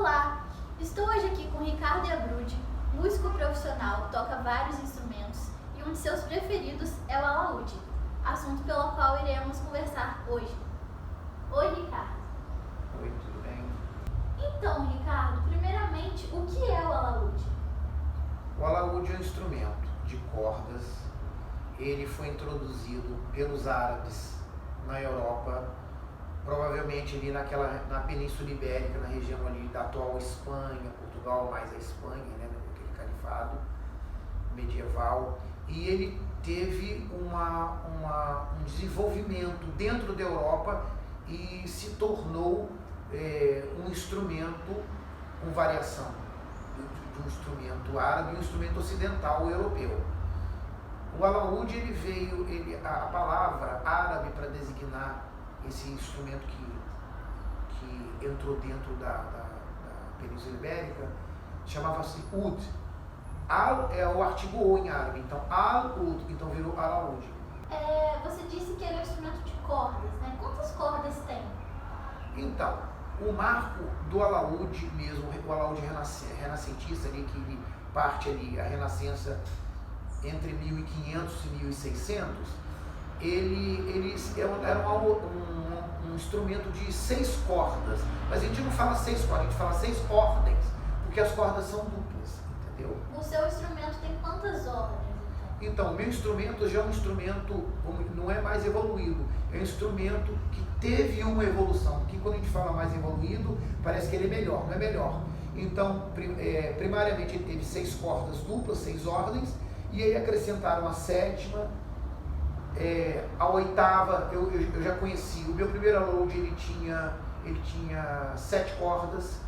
Olá, estou hoje aqui com Ricardo Iabrude, músico profissional, toca vários instrumentos e um de seus preferidos é o alaúde, assunto pelo qual iremos conversar hoje. Oi, Ricardo. Oi, tudo bem? Então, Ricardo, primeiramente, o que é o alaúde? O alaúde é um instrumento de cordas. Ele foi introduzido pelos árabes na Europa, provavelmente ali na Península Ibérica, na região ali da atual Espanha, Portugal, mais a Espanha, né, naquele califado medieval. E ele teve um desenvolvimento dentro da Europa e se tornou um instrumento com variação de um instrumento árabe e um instrumento ocidental europeu. O alaúde a palavra árabe para designar esse instrumento que entrou dentro da Península Ibérica chamava-se ud. Al é o artigo o em árabe, então al-ud, então virou alaúde. Você disse que ele é um instrumento de cordas, né? Quantas cordas tem? Então, o marco do alaúde mesmo, o alaúde renascentista, ali, que ele parte ali, a renascença entre 1500 e 1600, eles eram um instrumento de 6 cordas, mas a gente não fala 6 cordas, a gente fala 6 ordens, porque as cordas são duplas, entendeu? O seu instrumento tem quantas ordens? Então, o meu instrumento já é um instrumento, não é mais evoluído, é um instrumento que teve uma evolução, porque quando a gente fala mais evoluído, parece que ele é melhor, não é melhor. Então, primariamente ele teve 6 cordas duplas, 6 ordens, e aí acrescentaram a 7ª, a 8ª, eu já conheci. O meu primeiro alaúde ele tinha 7 cordas,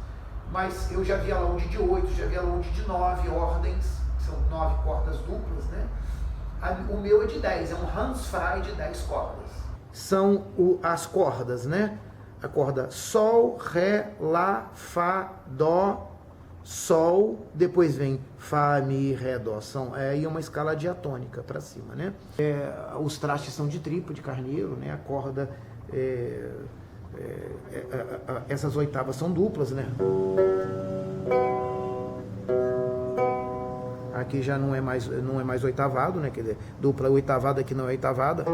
mas eu já vi alaúde de 8, já vi alaúde de 9 ordens, são 9 cordas duplas, né? O meu é de 10, é um Hans Frei de 10 cordas. São as cordas, né? A corda Sol, Ré, Lá, Fá, Dó, Sol, depois vem Fá, Mi, Ré, Dó. São aí uma escala diatônica para cima, né? Os trastes são de tripa, de carneiro, né? A corda, essas oitavas são duplas, né? Aqui já não é mais oitavado, né? Quer dizer, dupla oitavada, aqui não é oitavada.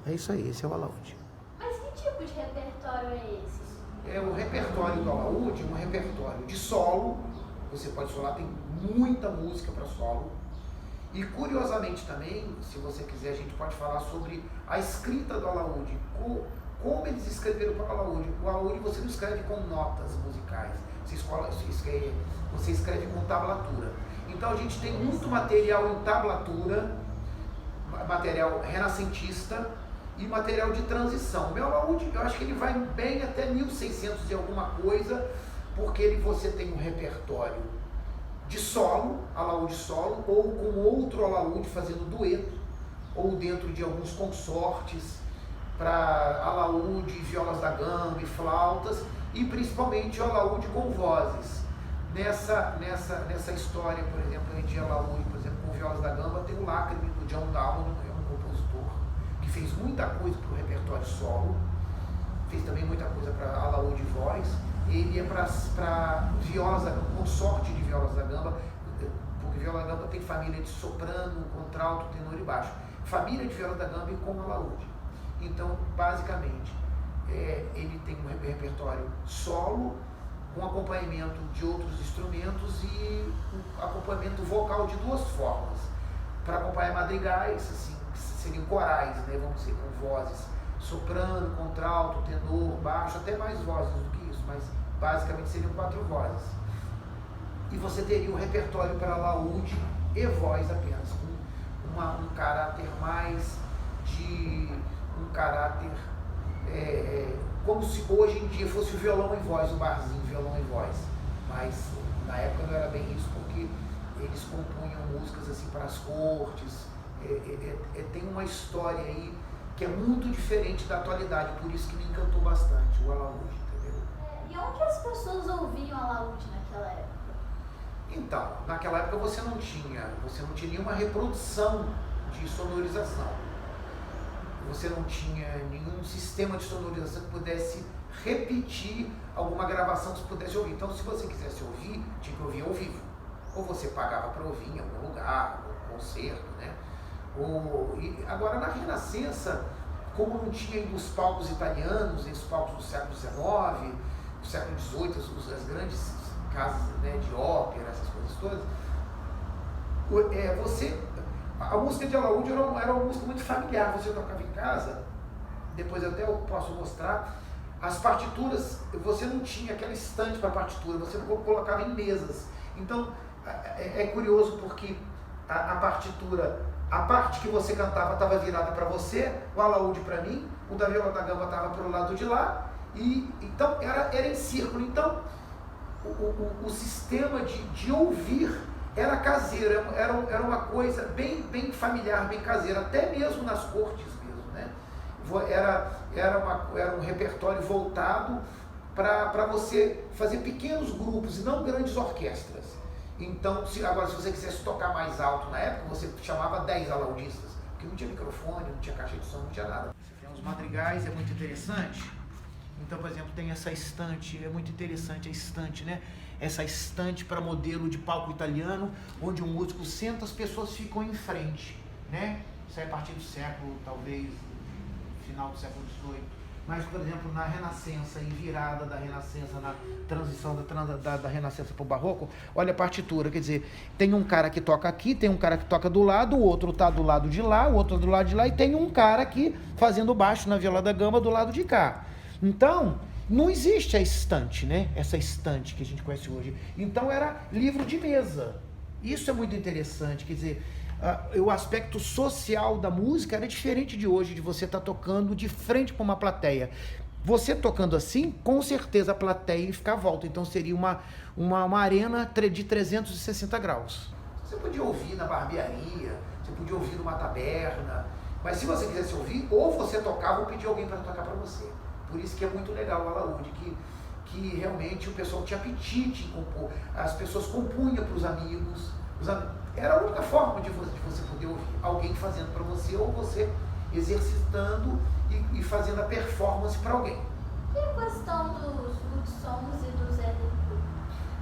É isso aí, esse é o alaúde. Mas que tipo de repertório é esse? O repertório do alaúde é um repertório de solo. Você pode solar, tem muita música para solo. E curiosamente também, se você quiser, a gente pode falar sobre a escrita do alaúde. Como eles escreveram para o alaúde. O alaúde você não escreve com notas musicais, você escreve com tablatura. Então a gente tem muito material em tablatura, material renascentista e material de transição. O meu alaúde, eu acho que ele vai bem até 1600 e alguma coisa, porque você tem um repertório de solo, alaúde solo, ou com outro alaúde fazendo dueto, ou dentro de alguns consortes, para alaúde, violas da gamba e flautas, e principalmente o alaúde com vozes. Nessa história, por exemplo, de alaúde, por exemplo, com violas da gamba, tem o Lácrime do John Dowland, que é um compositor que fez muita coisa para o repertório solo, fez também muita coisa para alaúde e voz. Ele é para violas da gamba, consorte de violas da gamba, porque viola da gamba tem família de soprano, contralto, tenor e baixo. Família de viola da gamba e com alaúde. Então, basicamente, ele tem um repertório solo, com acompanhamento de outros instrumentos e um acompanhamento vocal de 2 formas. Para acompanhar madrigais, assim, que seriam corais, né, vamos dizer, com vozes soprano, contralto, tenor, baixo, até mais vozes do que isso, mas basicamente seriam 4 vozes. E você teria um repertório para alaúde e voz apenas, com um caráter mais de... um caráter como se hoje em dia fosse o violão e voz, o barzinho, violão e voz. Mas na época não era bem isso, porque eles compunham músicas assim para as cortes. Tem uma história aí que é muito diferente da atualidade, por isso que me encantou bastante o alaúde, entendeu? E onde as pessoas ouviam alaúde naquela época? Então, naquela época você não tinha nenhuma reprodução de sonorização. você não tinha nenhum sistema de sonorização que pudesse repetir alguma gravação que você pudesse ouvir. Então, se você quisesse ouvir, tinha que ouvir ao vivo. Ou você pagava para ouvir em algum lugar, um concerto, né? E agora, na Renascença, como não tinha ainda os palcos italianos, os palcos do século XIX, do século XVIII, as grandes casas, né, de ópera, essas coisas todas, a música de alaúde era uma música muito familiar. Você tocava em casa, depois até eu posso mostrar, as partituras, você não tinha aquela estante para partitura, você colocava em mesas. Então, é curioso porque a partitura, a parte que você cantava estava virada para você, o alaúde para mim, o da viola da gamba estava para o lado de lá, e então era em círculo. Então, o sistema de ouvir era caseiro, era uma coisa bem familiar, bem caseira, até mesmo nas cortes mesmo, né? Era um repertório voltado para você fazer pequenos grupos e não grandes orquestras. Então, agora se você quisesse tocar mais alto na época, você chamava 10 alaudistas, porque não tinha microfone, não tinha caixa de som, não tinha nada. Você tem os madrigais, é muito interessante. Então, por exemplo, tem essa estante, é muito interessante a estante, né? Essa estante para modelo de palco italiano, onde o músico senta, as pessoas ficam em frente, né? Isso é a partir do século, talvez, final do século XVIII. Mas, por exemplo, na Renascença, em virada da Renascença, na transição da Renascença para o Barroco, olha a partitura, quer dizer, tem um cara que toca aqui, tem um cara que toca do lado, o outro está do lado de lá, o outro do lado de lá, e tem um cara aqui fazendo baixo na viola da gamba do lado de cá. Então, não existe a estante, né? Essa estante que a gente conhece hoje. Então, era livro de mesa. Isso é muito interessante, quer dizer, o aspecto social da música era diferente de hoje, de você estar tocando de frente para uma plateia. Você tocando assim, com certeza a plateia ia ficar à volta. Então, seria uma arena de 360 graus. Você podia ouvir na barbearia, você podia ouvir numa taberna, mas se você quisesse ouvir, ou você tocava ou pedia alguém para tocar para você. Por isso que é muito legal o alaúde, que realmente o pessoal tinha apetite em compor. As pessoas compunham para os amigos. Era a única forma de você poder ouvir alguém fazendo para você, ou você exercitando e fazendo a performance para alguém. E a questão dos good songs e dos LP?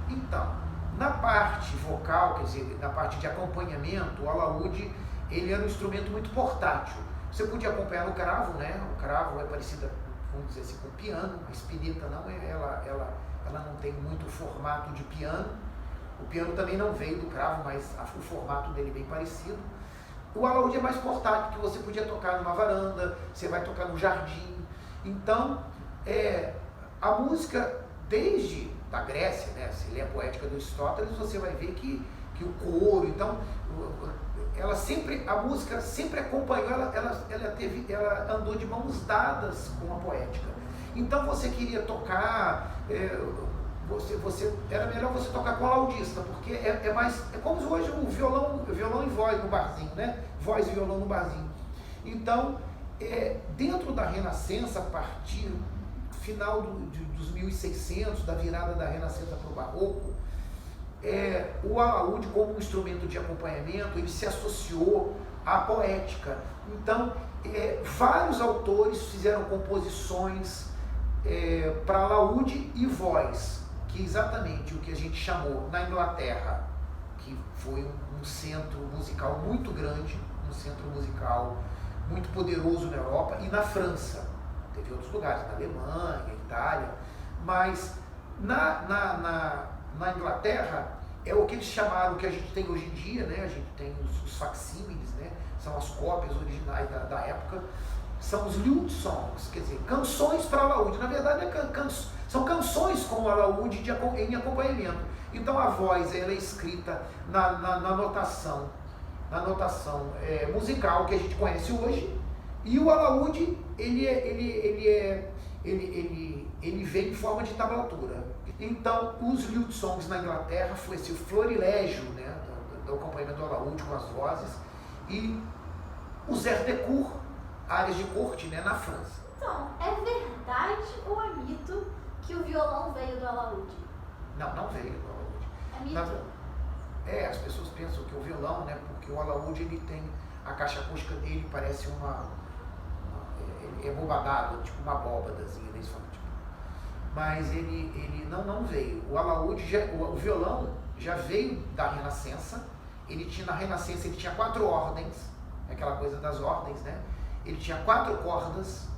Então, na parte vocal, quer dizer, na parte de acompanhamento, o alaúde, ele era um instrumento muito portátil. Você podia acompanhar no cravo, né? O cravo é parecida, vamos dizer assim, com o piano. A espineta não, ela não tem muito formato de piano. O piano também não veio do cravo, mas o formato dele é bem parecido. O alaúde é mais portátil, que você podia tocar numa varanda, você vai tocar no jardim. Então, a música, desde da Grécia, né, se lê a poética do Aristóteles, você vai ver que o coro, então, a música sempre acompanhou, ela andou de mãos dadas com a poética. Então, você queria tocar... era melhor você tocar com o alaudista, porque é como hoje o violão e voz no barzinho, né? Voz e violão no barzinho. Então, dentro da Renascença, a partir do final dos 1600, da virada da Renascença para o Barroco, o alaúde, como um instrumento de acompanhamento, ele se associou à poética. Então, vários autores fizeram composições para alaúde e voz, que é exatamente o que a gente chamou na Inglaterra, que foi um centro musical muito grande, um centro musical muito poderoso na Europa, e na França. Teve outros lugares, na Alemanha, Itália, mas na Inglaterra é o que eles chamaram, o que a gente tem hoje em dia, né? A gente tem os facsímiles, né? São as cópias originais da época, são os lute songs, quer dizer, canções para alaúde. Na verdade, são canções com alaúde em acompanhamento. Então a voz ela é escrita na notação musical que a gente conhece hoje, e o alaúde ele vem em forma de tablatura. Então os lute songs na Inglaterra foi esse florilégio, né, do acompanhamento do alaúde com as vozes, e os airs de cour, áreas de corte, né, na França. Então, é verdade ou é mito que o violão veio do alaúde? Não veio do alaúde. É mito? As pessoas pensam que o violão, né, porque o alaúde ele tem a caixa acústica dele, parece uma é bobadado, tipo uma abóbadazinha, né? Tipo, mas ele não veio. O alaúde, o violão já veio da Renascença. Ele tinha, na Renascença, ele tinha 4 ordens, aquela coisa das ordens, né? Ele tinha 4 cordas.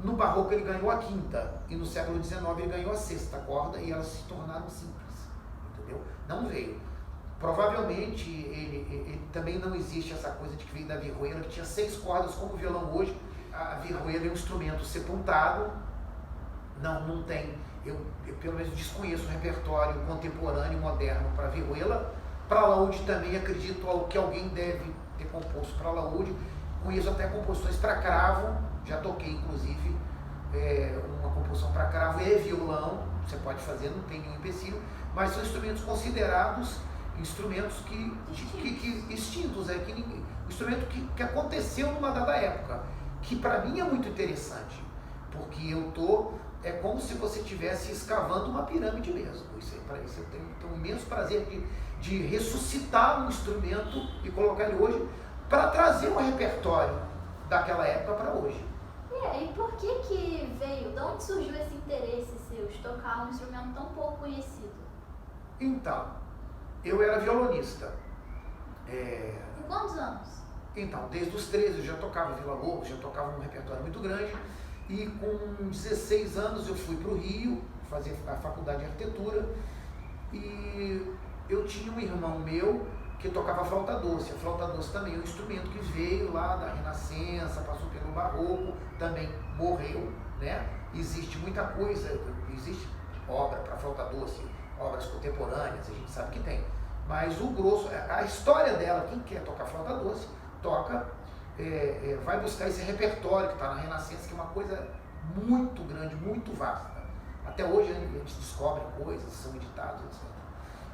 No Barroco ele ganhou a 5ª, e no século XIX ele ganhou a 6ª corda, e elas se tornaram simples, entendeu? Não veio. Provavelmente ele também não existe essa coisa de que veio da vihuela, que tinha 6 cordas como o violão hoje. A vihuela é um instrumento sepultado, não tem, eu pelo menos desconheço o repertório contemporâneo, moderno para vihuela. Para alaúde também acredito que alguém deve ter composto para alaúde. Conheço até composições para cravo, já toquei inclusive uma composição para cravo e violão, você pode fazer, não tem nenhum empecilho, mas são instrumentos considerados instrumentos que extintos, instrumento que aconteceu numa dada época, que para mim é muito interessante, porque é como se você estivesse escavando uma pirâmide mesmo. Eu tenho um imenso prazer de ressuscitar um instrumento e colocar ele hoje para trazer um repertório daquela época para hoje. E por que veio, de onde surgiu esse interesse seu de tocar um instrumento tão pouco conhecido? Então, eu era violonista. Com quantos anos? Então, desde os 13 eu já tocava Vila Lobos, já tocava um repertório muito grande, e com 16 anos eu fui para o Rio fazer a faculdade de arquitetura, e eu tinha um irmão meu que tocava flauta doce. A flauta doce também é um instrumento que veio lá da Renascença, passou pelo Barroco, também morreu, né? Existe muita coisa, existe obra para flauta doce, obras contemporâneas, a gente sabe que tem. Mas o grosso, a história dela, quem quer tocar flauta doce, toca, vai buscar esse repertório que está na Renascença, que é uma coisa muito grande, muito vasta. Até hoje a gente descobre coisas, são editados, etc.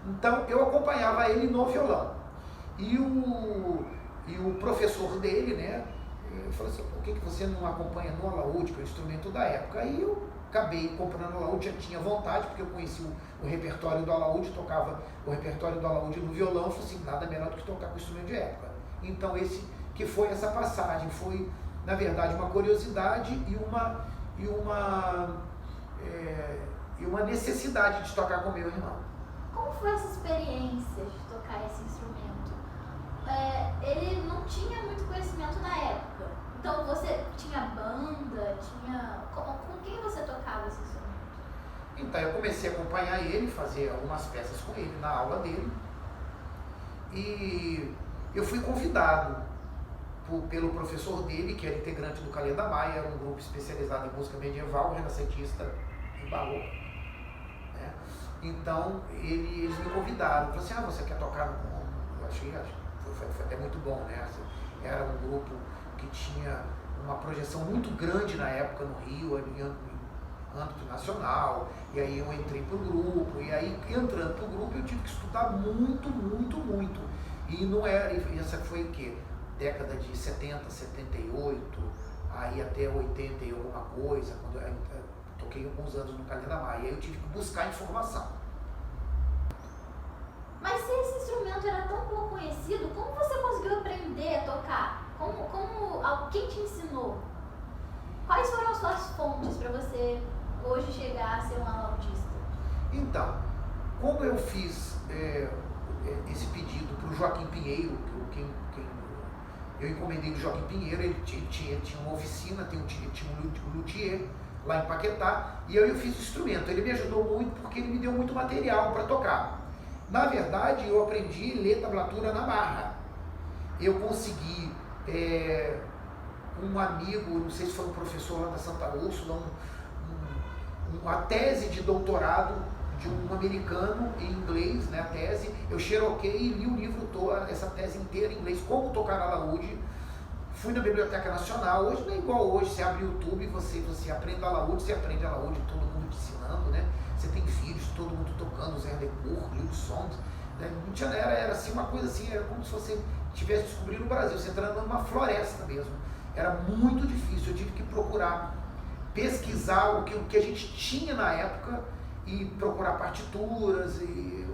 Então eu acompanhava ele no violão. E o professor dele, né, falou assim, por que você não acompanha no alaúde, que é o instrumento da época? Aí eu acabei comprando o alaúde, já tinha vontade, porque eu conheci o repertório do alaúde, tocava o repertório do alaúde no violão, eu falei assim, nada melhor do que tocar com o instrumento de época. Então esse que foi essa passagem, foi na verdade uma curiosidade e uma necessidade de tocar com o meu irmão. Como foi essa experiência de tocar esse instrumento? Ele não tinha muito conhecimento na época, então você tinha banda, com quem você tocava esse instrumento? Então eu comecei a acompanhar ele, fazer algumas peças com ele na aula dele, e eu fui convidado pelo professor dele, que era integrante do Calenda Maia, era um grupo especializado em música medieval, renascentista e barroco. Né? Então eles me convidaram, falaram assim, você quer tocar no... Eu achei foi até muito bom, né? Assim, era um grupo que tinha uma projeção muito grande na época no Rio, em âmbito nacional, e aí eu entrei pro grupo, e aí entrando pro grupo eu tive que estudar muito, muito, muito. E não era, essa foi o quê? Década de 70, 78, aí até 80 e alguma coisa, quando eu toquei alguns anos no Calenda Maia, e aí eu tive que buscar informação. Mas se esse instrumento era tão pouco conhecido, como você conseguiu aprender a tocar? Quem te ensinou? Quais foram as suas fontes para você hoje chegar a ser um alaudista? Então, como eu fiz esse pedido para o Joaquim Pinheiro, eu encomendei do Joaquim Pinheiro, ele tinha uma oficina, tinha um luthier lá em Paquetá, e eu fiz o instrumento. Ele me ajudou muito porque ele me deu muito material para tocar. Na verdade, eu aprendi a ler tablatura na marra. Eu consegui, um amigo, não sei se foi um professor lá da Santa Úrsula, uma tese de doutorado de um americano em inglês, né, a tese, eu xeroquei e li o livro todo, essa tese inteira em inglês, como tocar alaúde. Fui na Biblioteca Nacional, hoje não é igual hoje, você abre o YouTube, você aprende alaúde, todo mundo te ensinando, né? Você tem vídeos, todo mundo tocando, Zé Leclerc, Lil Sons, né? Era assim, uma coisa assim, era como se você estivesse descobrindo o Brasil, você entrando numa floresta mesmo. Era muito difícil, eu tive que procurar pesquisar o que a gente tinha na época e procurar partituras, e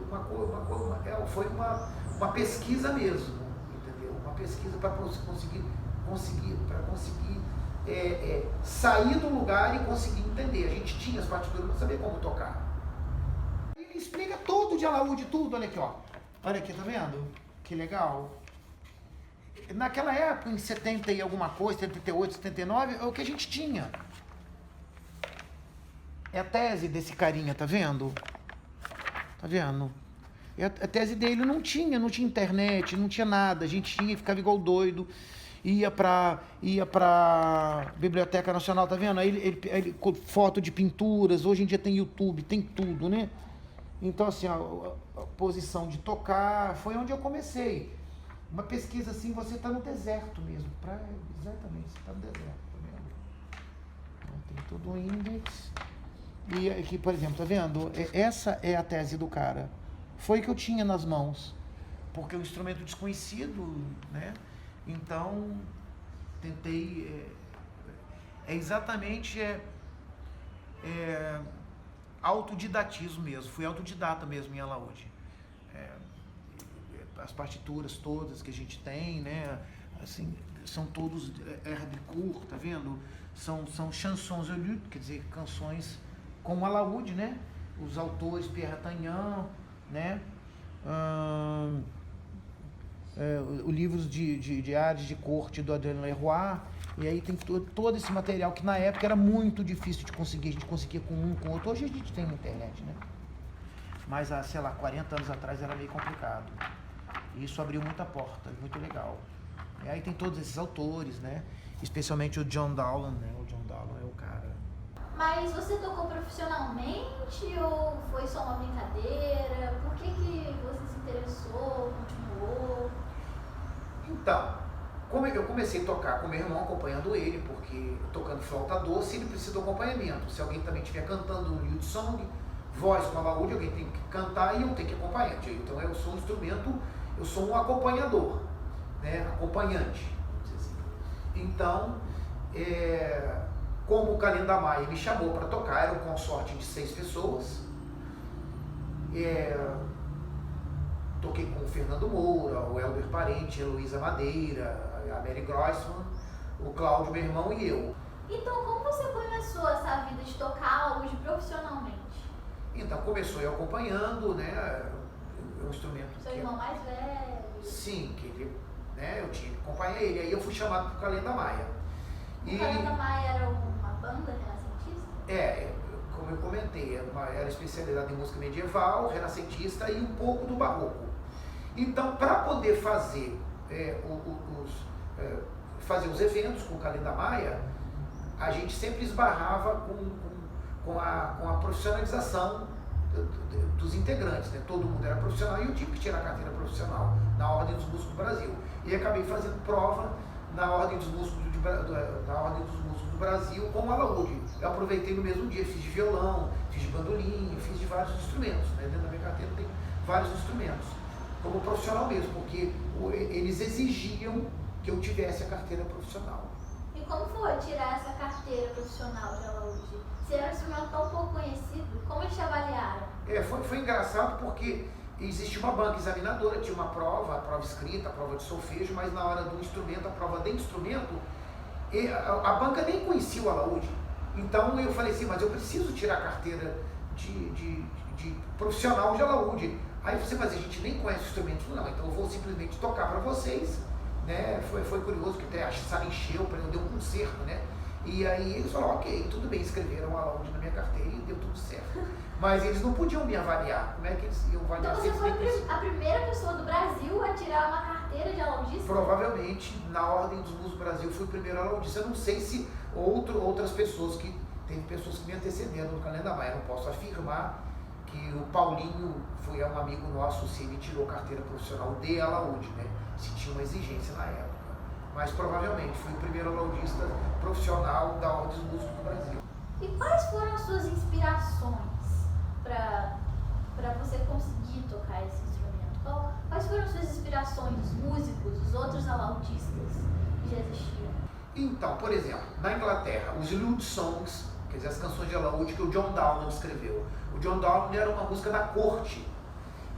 foi uma pesquisa mesmo, entendeu? Uma pesquisa para conseguir sair do lugar e conseguir entender. A gente tinha as partituras para saber como tocar. Ele explica tudo de alaúde, tudo. Olha aqui, ó. Olha aqui, tá vendo? Que legal. Naquela época, em 70 e alguma coisa, 78, 79, é o que a gente tinha. É a tese desse carinha, tá vendo? Tá vendo? A tese dele não tinha internet, não tinha nada. A gente tinha, ficava igual doido. Ia pra Biblioteca Nacional, tá vendo? Aí foto de pinturas, hoje em dia tem YouTube, tem tudo, né? Então, assim, a posição de tocar foi onde eu comecei. Uma pesquisa assim, você tá no deserto mesmo. Exatamente, você tá no deserto, tá vendo? Então, tem todo o índex. E aqui, por exemplo, tá vendo? Essa é a tese do cara. Foi que eu tinha nas mãos. Porque é um instrumento desconhecido, né? Então, tentei, exatamente autodidatismo mesmo, fui autodidata mesmo em alaúde. As partituras todas que a gente tem, né, assim, são todos Herbicourt, tá vendo? São chansons au luth, quer dizer, canções com alaúde, né? Os autores Pierre Tagnan, né? Livros de áreas de corte do Adrien Leroy, e aí tem todo esse material que na época era muito difícil de conseguir, a gente conseguia com um, com outro. Hoje a gente tem na internet, né? Mas há, sei lá, 40 anos atrás era meio complicado. E isso abriu muita porta, muito legal. E aí tem todos esses autores, né? Especialmente o John Dowland, né? O John Dowland é o cara. Mas você tocou profissionalmente ou foi só uma brincadeira? Por que você se interessou, continuou? Então, como eu comecei a tocar com meu irmão, acompanhando ele, porque tocando flauta doce, ele precisa de acompanhamento. Se alguém também estiver cantando um youth song, voz com alaúde, alguém tem que cantar e eu tenho que acompanhar. Então eu sou um instrumento, eu sou um acompanhador, né? Acompanhante, vamos dizer assim. Então, como o Calenda Maia me chamou para tocar, era um consorte de 6 pessoas. Toquei com o Fernando Moura, o Elber Parente, a Luísa Madeira, a Mary Grossman, o Cláudio, meu irmão, e eu. Então, como você começou essa vida de tocar alaúde profissionalmente? Então, começou eu acompanhando, né, um instrumento... Seu irmão mais velho? Sim, que ele, né, eu tinha que acompanhar ele. Aí eu fui chamado para o Calenda Maia. O Calenda Maia era uma banda renascentista? Como eu comentei, era especializada em música medieval, renascentista e um pouco do barroco. Então, para poder fazer os eventos com o Calenda Maia, a gente sempre esbarrava com a profissionalização dos integrantes, né? Todo mundo era profissional e eu tive que tirar a carteira profissional na Ordem dos Músicos do Brasil. E acabei fazendo prova na Ordem dos Músicos do Brasil com alaúde. Eu aproveitei no mesmo dia, fiz de violão, fiz de bandolim, fiz de vários instrumentos, né? Dentro da minha carteira tem vários instrumentos, como profissional mesmo, porque eles exigiam que eu tivesse a carteira profissional. E como foi tirar essa carteira profissional de alaúde? Se era um instrumento tão pouco conhecido, como eles te avaliaram? Foi engraçado porque existia uma banca examinadora, tinha uma prova, a prova escrita, a prova de solfejo, mas na hora do instrumento, a prova de instrumento, a banca nem conhecia o alaúde. Então eu falei assim, mas eu preciso tirar a carteira de profissional de alaúde. Aí você, mas a gente nem conhece o instrumento. Não, então eu vou simplesmente tocar para vocês, né? Foi curioso que até a sala encheu para eu dar um concerto, né? E aí eles falaram, ok, tudo bem, escreveram a alaúde na minha carteira e deu tudo certo. Mas eles não podiam me avaliar. Como é que eles iam avaliar? Então você foi a primeira pessoa do Brasil a tirar uma carteira de alaudista? Provavelmente, na Ordem dos Músicos do Brasil, eu fui o primeiro alaudista. Eu não sei se outras pessoas teve pessoas que me antecederam no Calenda Maia. Eu não posso afirmar que o Paulinho foi um amigo nosso, se ele tirou carteira profissional de alaúde, né? Se tinha uma exigência na época. Mas provavelmente fui o primeiro alaudista profissional da Ordem dos Músicos do Brasil. E quais foram as suas inspirações para você conseguir tocar esse instrumento? Quais foram as suas inspirações dos músicos, dos outros alaudistas que já existiam? Então, por exemplo, na Inglaterra, os lute songs, quer dizer, as canções de alaúde que o John Dowland escreveu. O John Dowland era uma música da corte.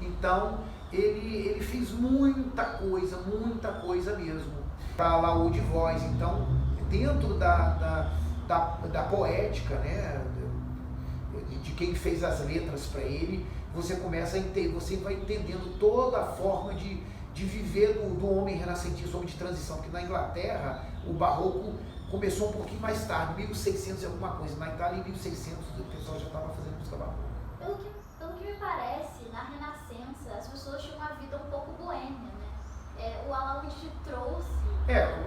Então, ele fez muita coisa mesmo para alaúde e voz. Então, dentro da poética, né, de quem fez as letras para ele, você começa a entender, você vai entendendo toda a forma de viver do homem renascentista, homem de transição, porque na Inglaterra o barroco começou um pouquinho mais tarde, 1600 e alguma coisa, na Itália em 1600 o pessoal já estava fazendo música barroca. Pelo que me parece, na Renascença as pessoas tinham uma vida um pouco boêmia, né? O alaúde trouxe...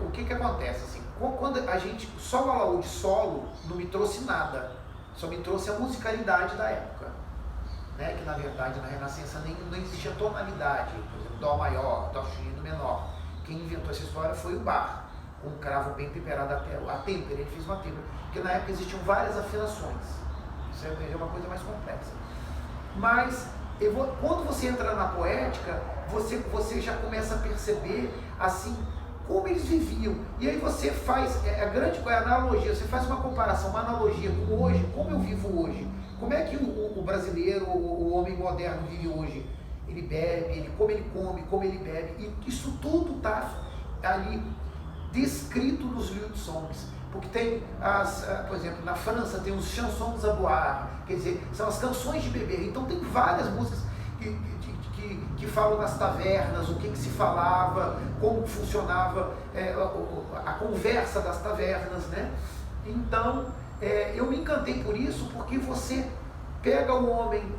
O que acontece, assim, quando a gente, só o alaúde solo não me trouxe nada, só me trouxe a musicalidade da época, né? Que na verdade na Renascença não existia tonalidade, por exemplo, dó maior, dó sustenido menor. Quem inventou essa história foi o Bach, com um cravo bem temperado até a têmpera, ele fez uma têmpera, porque na época existiam várias afinações, isso é uma coisa mais complexa. Mas quando você entra na poética, você já começa a perceber assim como eles viviam. E aí você faz a grande analogia, você faz uma comparação, uma analogia com hoje, como eu vivo hoje. Como é que o brasileiro, o homem moderno vive hoje? Ele bebe, como ele come, como ele bebe. E isso tudo está ali descrito nos lied songs. Porque tem, por exemplo, na França tem os chansons à boire, quer dizer, são as canções de beber. Então tem várias músicas que falam nas tavernas, o que se falava, como funcionava a conversa das tavernas, né? Então, eu me encantei por isso, porque você pega o homem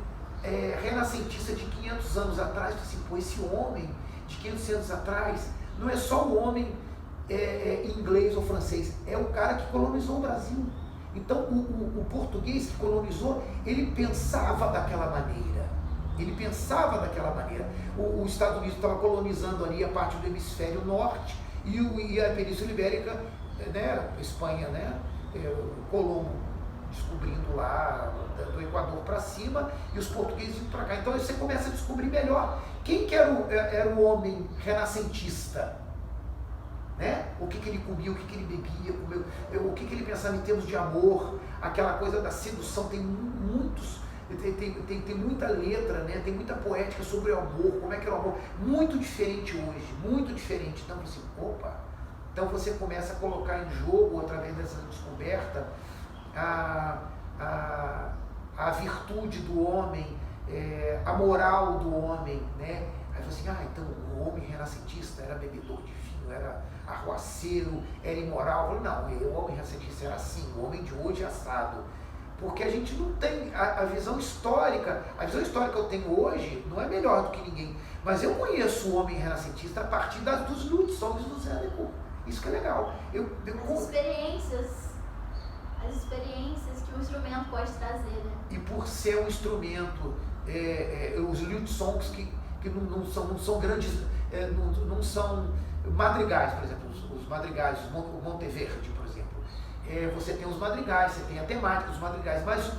renascentista de 500 anos atrás, e assim, pô, esse homem de 500 anos atrás não é só o homem inglês ou francês, é o cara que colonizou o Brasil. Então o português que colonizou, ele pensava daquela maneira. Os Estados Unidos estava colonizando ali a parte do hemisfério norte e a Península Ibérica, né, Espanha, né, Colombo descobrindo lá do Equador para cima e os portugueses indo para cá. Então você começa a descobrir melhor quem que era o homem renascentista. Né? O que ele comia, o que ele bebia, o que ele pensava em termos de amor, aquela coisa da sedução, tem muita letra, né? Tem muita poética sobre o amor, como é que era o amor, muito diferente hoje, muito diferente. Então assim, então você começa a colocar em jogo, através dessa descoberta, a virtude do homem, a moral do homem, né? Aí você assim, então o homem renascentista era bebedor de vinho, era arruaceiro, era imoral. Eu falei, não, o homem renascentista era assim, o homem de hoje é assado. Porque a gente não tem a visão histórica que eu tenho hoje não é melhor do que ninguém, mas eu conheço o homem renascentista a partir dos lied songs do Zé Lecour. Isso que é legal. As experiências que o instrumento pode trazer, né? E por ser um instrumento, os lied songs que não são grandes, não são madrigais, por exemplo, os madrigais, o Monteverde, por exemplo. Você tem os madrigais, você tem a temática dos madrigais, mas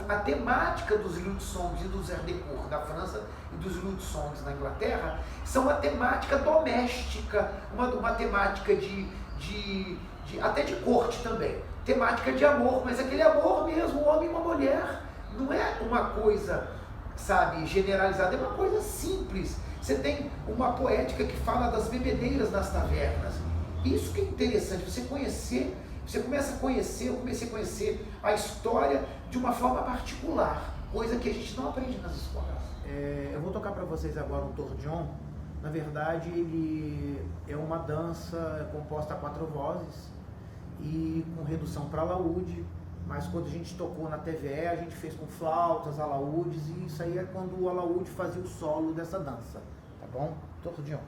a temática dos lied songs e dos airs de cour da França e dos lied songs na Inglaterra são uma temática doméstica, uma temática até de corte também, temática de amor, mas aquele amor mesmo, um homem e uma mulher, não é uma coisa, sabe, generalizada, é uma coisa simples. Você tem uma poética que fala das bebedeiras nas tavernas. Isso que é interessante, eu comecei a conhecer a história de uma forma particular, coisa que a gente não aprende nas escolas. Eu vou tocar para vocês agora um tordion. Na verdade, ele é uma dança composta a 4 vozes e com redução para alaúde, mas quando a gente tocou na TVE, a gente fez com flautas, alaúdes, e isso aí é quando o alaúde fazia o solo dessa dança, tá bom? Tordion.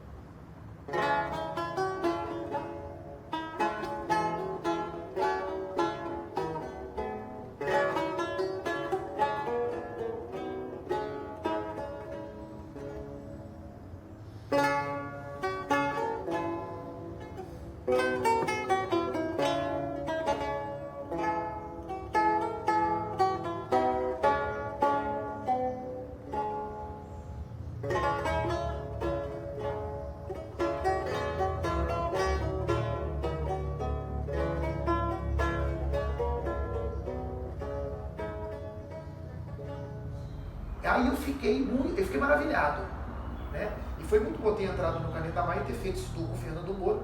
Aí eu fiquei maravilhado, né? E foi muito bom ter entrado no Caneta Mar e ter feito isso com o Fernando Moro,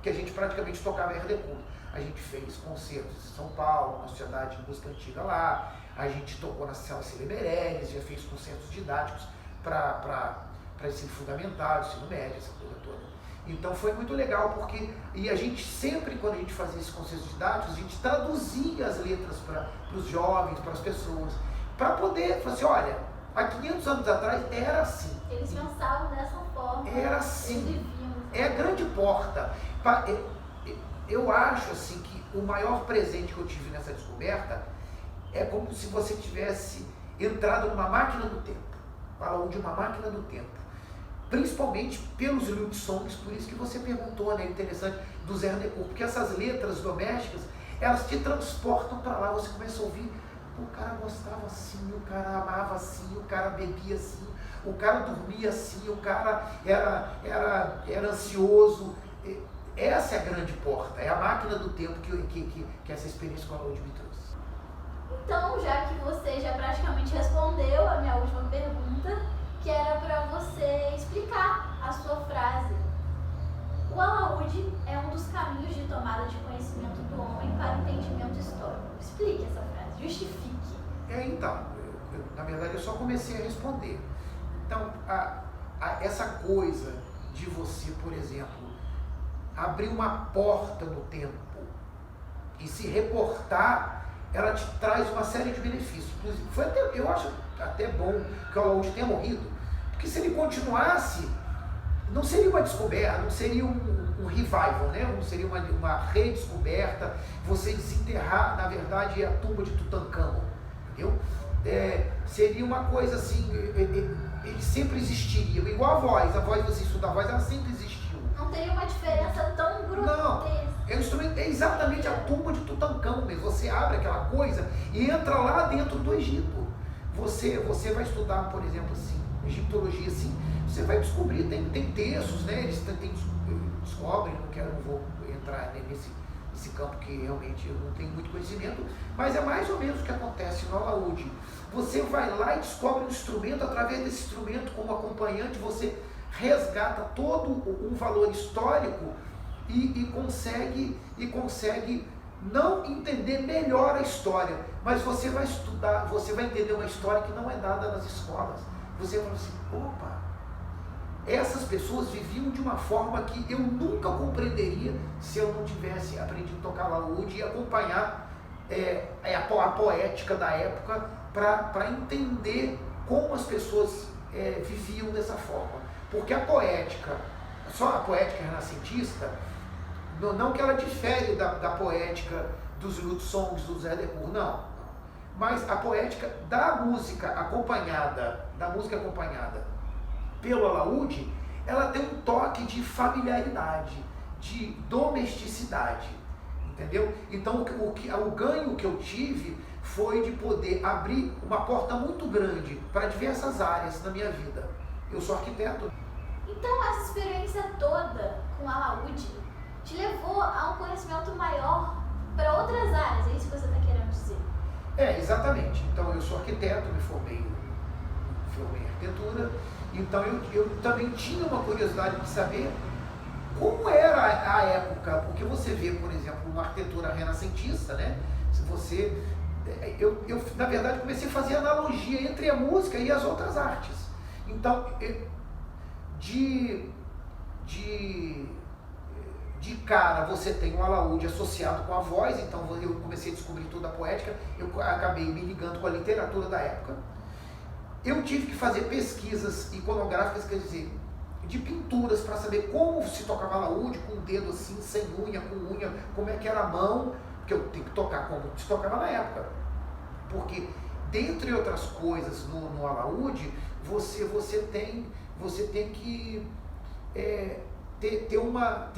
que a gente praticamente tocava air de cour. a gente fez concertos em São Paulo, na Sociedade de Música Antiga lá, a gente tocou na Célia Meirelles, já fez concertos didáticos para ensino fundamental, ensino médio, essa coisa toda. Então foi muito legal, porque e a gente sempre, quando a gente fazia esses concertos didáticos, a gente traduzia as letras para os jovens, para as pessoas, para poder falar assim, olha, há 500 anos atrás era assim. Eles pensavam dessa forma. Era assim. Eles viviam. É a grande porta. Eu acho assim que o maior presente que eu tive nessa descoberta é como se você tivesse entrado numa máquina do tempo. Fala de uma máquina do tempo. Principalmente pelos lute songs, por isso que você perguntou, né, interessante, do Zé Arnecourt, porque essas letras domésticas, elas te transportam para lá, você começa a ouvir, o cara gostava assim, o cara amava assim, o cara bebia assim, o cara dormia assim, o cara era ansioso. Essa é a grande porta, é a máquina do tempo que essa experiência com a Laúde me trouxe. Então, já que você já praticamente respondeu a minha última pergunta, que era para você explicar a sua frase. O alaúde é um dos caminhos de tomada de conhecimento do homem para o entendimento histórico. Explique essa frase, justifique. Então, na verdade eu só comecei a responder. Então, essa coisa de você, por exemplo, abrir uma porta no tempo e se reportar, ela te traz uma série de benefícios. Inclusive, eu acho até bom que o Alaúde tenha morrido, porque se ele continuasse, não seria uma descoberta, não seria um revival, né? Não seria uma redescoberta, você desenterrar, na verdade, a tumba de Tutancâmon, entendeu? Seria uma coisa assim, ele sempre existiria, igual a voz, você estuda a voz, ela sempre existiu. Não teria uma diferença tão grotesca. Não, é exatamente a tumba de Tutancâmon mesmo, você abre aquela coisa e entra lá dentro do Egito. Você vai estudar, por exemplo, assim, egiptologia, assim, você vai descobrir, tem textos, né? Eles descobrem, não vou entrar nesse campo que realmente eu não tenho muito conhecimento, mas é mais ou menos o que acontece no alaúde. Você vai lá e descobre um instrumento, através desse instrumento, como acompanhante, você resgata todo um valor histórico e consegue não entender melhor a história, mas você vai estudar, você vai entender uma história que não é dada nas escolas. Você vai falar assim, opa, essas pessoas viviam de uma forma que eu nunca compreenderia se eu não tivesse aprendido a tocar alaúde e acompanhar a poética da época para entender como as pessoas viviam dessa forma. Porque a poética, só a poética renascentista, não que ela difere da poética dos lute songs, do Zé Arnecourt, não. Mas a poética da música acompanhada pelo alaúde, ela tem um toque de familiaridade, de domesticidade, entendeu? Então o ganho que eu tive foi de poder abrir uma porta muito grande para diversas áreas da minha vida. Eu sou arquiteto. Então essa experiência toda com a alaúde te levou a um conhecimento maior para outras áreas, é isso que você está querendo dizer? Exatamente. Então eu sou arquiteto, me formei em arquitetura, então eu também tinha uma curiosidade de saber como era a época, porque você vê, por exemplo, uma arquitetura renascentista, né? Se você, eu na verdade comecei a fazer analogia entre a música e as outras artes. Então, de cara você tem um alaúde associado com a voz, então eu comecei a descobrir toda a poética, eu acabei me ligando com a literatura da época. Eu tive que fazer pesquisas iconográficas, quer dizer, de pinturas para saber como se tocava alaúde, com o dedo assim, sem unha, com unha, como é que era a mão, porque eu tenho que tocar como se tocava na época. Porque, dentre outras coisas, no alaúde, você tem que ter uma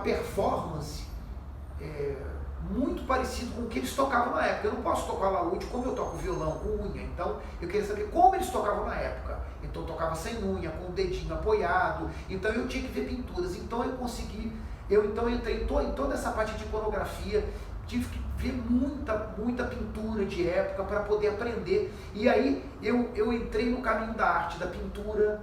performance muito parecida com o que eles tocavam na época. Eu não posso tocar alaúde como eu toco violão, com unha. Então, eu queria saber como eles tocavam na época. Então, eu tocava sem unha, com o dedinho apoiado. Então, eu tinha que ver pinturas. Então, eu entrei em toda essa parte de iconografia, tive que ver muita pintura de época para poder aprender. E aí, eu entrei no caminho da arte, da pintura,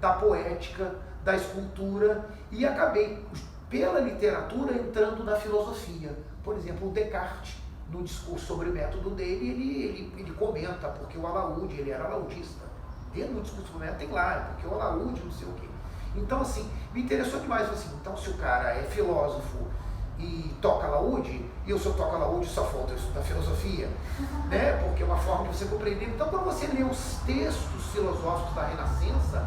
da poética, da escultura, e acabei pela literatura entrando na filosofia. Por exemplo, o Descartes, no discurso sobre o método dele, ele comenta porque o alaúde, ele era alaudista. Dentro do discurso sobre o método tem lá, porque o alaúde não sei o quê. Então, assim, me interessou demais, assim, então se o cara é filósofo e toca alaúde, e eu só toco alaúde, só falta eu estudar filosofia, né? Porque é uma forma de você compreender. Então, quando você lê os textos filosóficos da Renascença,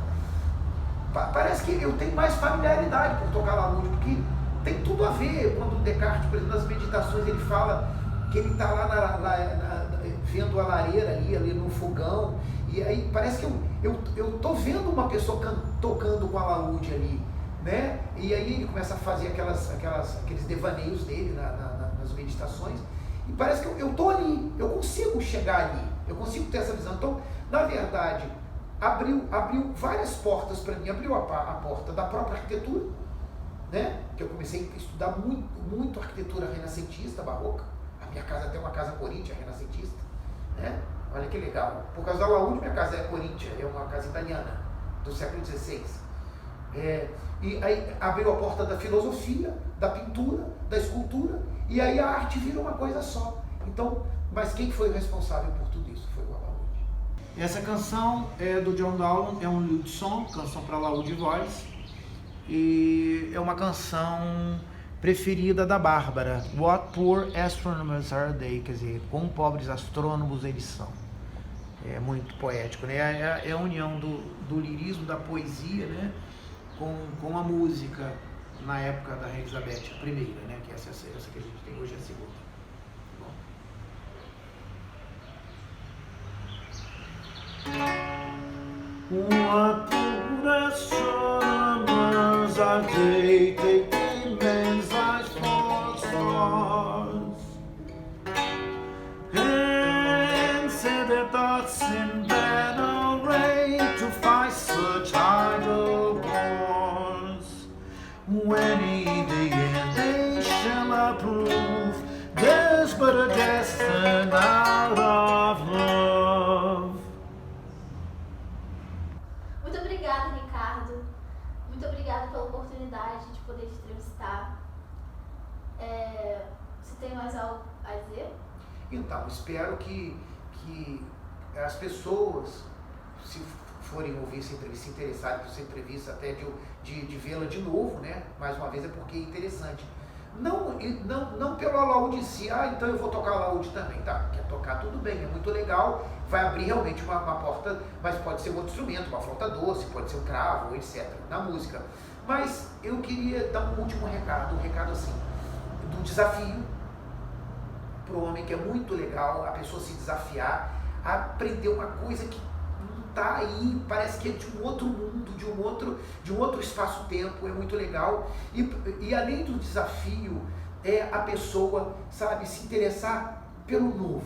parece que eu tenho mais familiaridade por tocar alaúde, porque tem tudo a ver. Quando o Descartes, por exemplo, nas meditações, ele fala que ele está lá vendo a lareira ali no fogão, e aí parece que eu tô vendo uma pessoa tocando com a alaúde ali, né? E aí ele começa a fazer aqueles devaneios dele nas meditações, e parece que eu tô ali, eu consigo chegar ali, eu consigo ter essa visão. Então, na verdade, abriu várias portas para mim, abriu a porta da própria arquitetura, né? Que eu comecei a estudar muito arquitetura renascentista, barroca. A minha casa tem uma casa coríntia, renascentista, né? Olha que legal. Por causa do alaúde, minha casa é coríntia, é uma casa italiana, do século XVI. E aí abriu a porta da filosofia, da pintura, da escultura, e aí a arte vira uma coisa só. Então, mas quem foi o responsável por tudo isso? Foi o alaúde. Essa canção é do John Dowland, é um lute song, canção para alaúde e voz, e é uma canção preferida da Bárbara. What poor astronomers are they? Quer dizer, quão pobres astrônomos eles são. É muito poético, né? É a união do lirismo, da poesia, né? Com a música na época da Rainha Elizabeth, a primeira, né? Que essa que a gente tem hoje, é a segunda. What poor astronomers are they? Taking men's lives for stars, and set their thoughts in battle array to fight such idle wars. When in the end they shall approve, there's but a destiny out of love. Muito obrigada, Ricardo. Muito obrigada pela oportunidade de poder te entrevistar. Você tem mais algo a dizer? Então, espero que as pessoas, se forem ouvir essa entrevista, se interessarem por essa entrevista, até de vê-la de novo, né? Mais uma vez, é porque é interessante. Não pelo alaúde em si, então eu vou tocar alaúde também, tá? Quer tocar, tudo bem, é muito legal, vai abrir realmente uma porta, mas pode ser um outro instrumento, uma flauta doce, pode ser um cravo, etc., na música. Mas eu queria dar um último recado, assim, do desafio para o homem, que é muito legal, a pessoa se desafiar a aprender uma coisa que não está aí, parece que é de um outro mundo, de um outro espaço-tempo, é muito legal. E além do desafio, é a pessoa, sabe, se interessar pelo novo,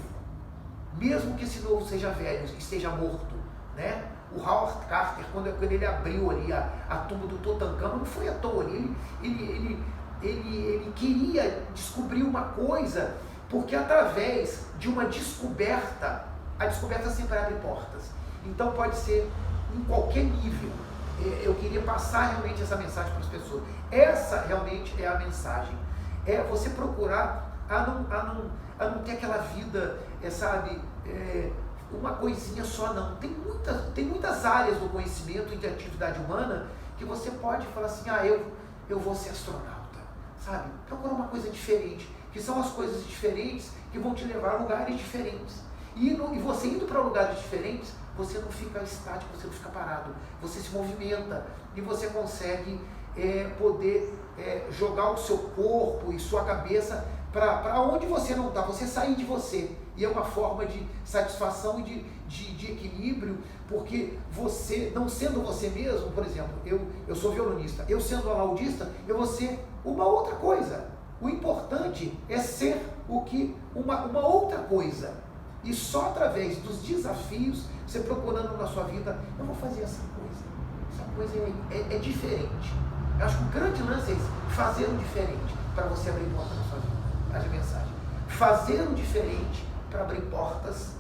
mesmo que esse novo seja velho, esteja morto, né? O Howard Carter, quando ele abriu ali a tumba do Tutankhamon, não foi à toa, ele queria descobrir uma coisa, porque através de uma descoberta, a descoberta sempre abre portas. Então pode ser em qualquer nível. Eu queria passar realmente essa mensagem para as pessoas. Essa realmente é a mensagem. É você procurar a não ter aquela vida, sabe, uma coisinha só, não. Tem muitas áreas do conhecimento e de atividade humana que você pode falar assim, eu vou ser astronauta, sabe? Procura uma coisa diferente, que são as coisas diferentes que vão te levar a lugares diferentes. E você indo para lugares diferentes, você não fica estático, você não fica parado, você se movimenta e você consegue poder jogar o seu corpo e sua cabeça para onde você não está, você sair de você. E é uma forma de satisfação e de equilíbrio, porque você, não sendo você mesmo, por exemplo, eu sou violonista, eu sendo alaudista, eu vou ser uma outra coisa. O importante é ser uma outra coisa. E só através dos desafios, você procurando na sua vida, eu vou fazer essa coisa é diferente. Eu acho que o grande lance é esse, fazer o diferente para você abrir portas na sua vida. Haja mensagem. Fazer o diferente para abrir portas